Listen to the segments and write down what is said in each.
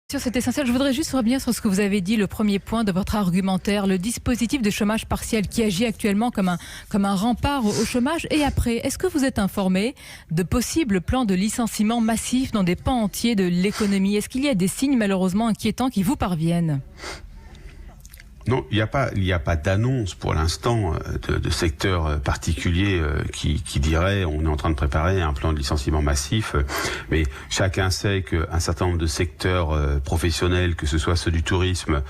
C'est essentiel. Je voudrais juste revenir sur ce que vous avez dit, le premier point de votre argumentaire, le dispositif de chômage partiel qui agit actuellement comme un rempart au chômage. Et après, est-ce que vous êtes informé de possibles plans de licenciement massifs dans des pans entiers de l'économie? Est-ce qu'il y a des signes malheureusement inquiétants qui vous parviennent? Non, il n'y a pas d'annonce pour l'instant de secteur particulier qui dirait on est en train de préparer un plan de licenciement massif. Mais chacun sait qu'un certain nombre de secteurs professionnels, que ce soit ceux du tourisme,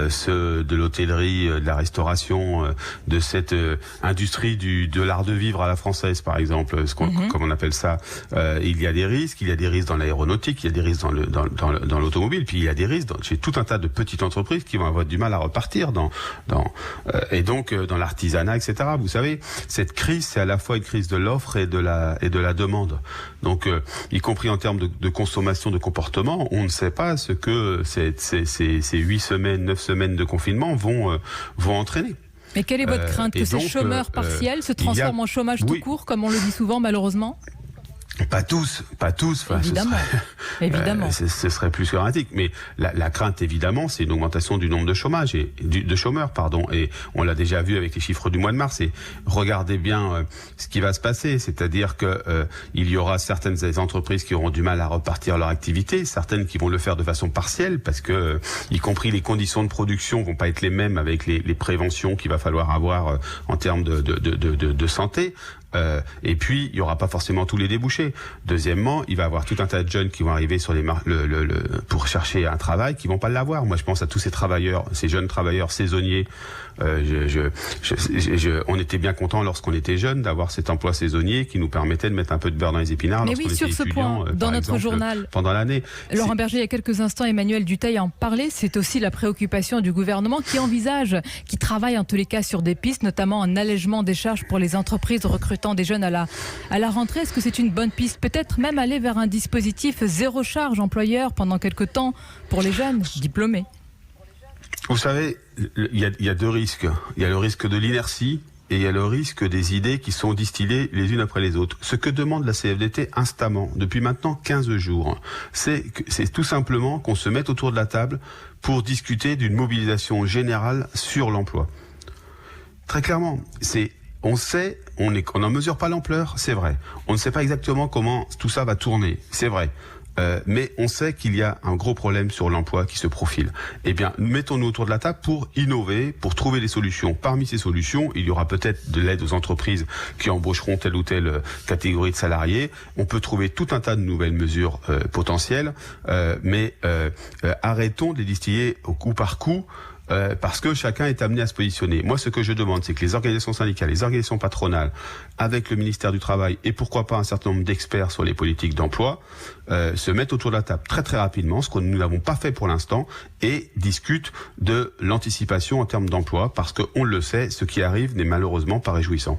ceux de l'hôtellerie, de la restauration, de cette industrie de l'art de vivre à la française, par exemple, comme on appelle ça, il y a des risques. Il y a des risques dans l'aéronautique, il y a des risques dans l'automobile, puis il y a des risques chez tout un tas de petites entreprises qui vont avoir du mal à repartir. Et donc dans l'artisanat, etc. Vous savez, cette crise, c'est à la fois une crise de l'offre et de la demande. Donc, y compris en termes de consommation, de comportement, on ne sait pas ce que ces 8 semaines, 9 semaines de confinement vont entraîner. Mais quelle est votre crainte que ces chômeurs partiels se transforment en chômage tout court, comme on le dit souvent, malheureusement? Pas tous. Enfin, Évidemment. Ce serait plus dramatique. Mais la crainte, évidemment, c'est une augmentation du nombre de chômeurs, Et on l'a déjà vu avec les chiffres du mois de mars. Et regardez bien ce qui va se passer. C'est-à-dire que il y aura certaines entreprises qui auront du mal à repartir leur activité, certaines qui vont le faire de façon partielle, parce que, y compris les conditions de production vont pas être les mêmes avec les préventions qu'il va falloir avoir en termes de santé. Et puis, il n'y aura pas forcément tous les débouchés. Deuxièmement, il va y avoir tout un tas de jeunes qui vont arriver sur pour chercher un travail, qui vont pas l'avoir. Moi, je pense à tous ces travailleurs, ces jeunes travailleurs saisonniers. On était bien contents lorsqu'on était jeunes d'avoir cet emploi saisonnier qui nous permettait de mettre un peu de beurre dans les épinards. Mais oui, sur ce point, dans notre journal, pendant l'année. Laurent Berger, il y a quelques instants, Emmanuel Dutheil en parlait. C'est aussi la préoccupation du gouvernement qui travaille en tous les cas sur des pistes, notamment un allègement des charges pour les entreprises recrutant des jeunes à la rentrée. Est-ce que c'est une bonne piste? Peut-être même aller vers un dispositif zéro charge employeur pendant quelques temps pour les jeunes diplômés. Vous savez, il y a deux risques. Il y a le risque de l'inertie et il y a le risque des idées qui sont distillées les unes après les autres. Ce que demande la CFDT instamment, depuis maintenant 15 jours, c'est tout simplement qu'on se mette autour de la table pour discuter d'une mobilisation générale sur l'emploi. Très clairement, on n'en mesure pas l'ampleur, c'est vrai. On ne sait pas exactement comment tout ça va tourner, c'est vrai. Mais on sait qu'il y a un gros problème sur l'emploi qui se profile. Eh bien, mettons-nous autour de la table pour innover, pour trouver des solutions. Parmi ces solutions, il y aura peut-être de l'aide aux entreprises qui embaucheront telle ou telle catégorie de salariés. On peut trouver tout un tas de nouvelles mesures potentielles, mais arrêtons de les distiller au coup par coup. Parce que chacun est amené à se positionner. Moi, ce que je demande, c'est que les organisations syndicales, les organisations patronales, avec le ministère du Travail et pourquoi pas un certain nombre d'experts sur les politiques d'emploi, se mettent autour de la table très très rapidement, ce que nous n'avons pas fait pour l'instant, et discutent de l'anticipation en termes d'emploi, parce qu'on le sait, ce qui arrive n'est malheureusement pas réjouissant.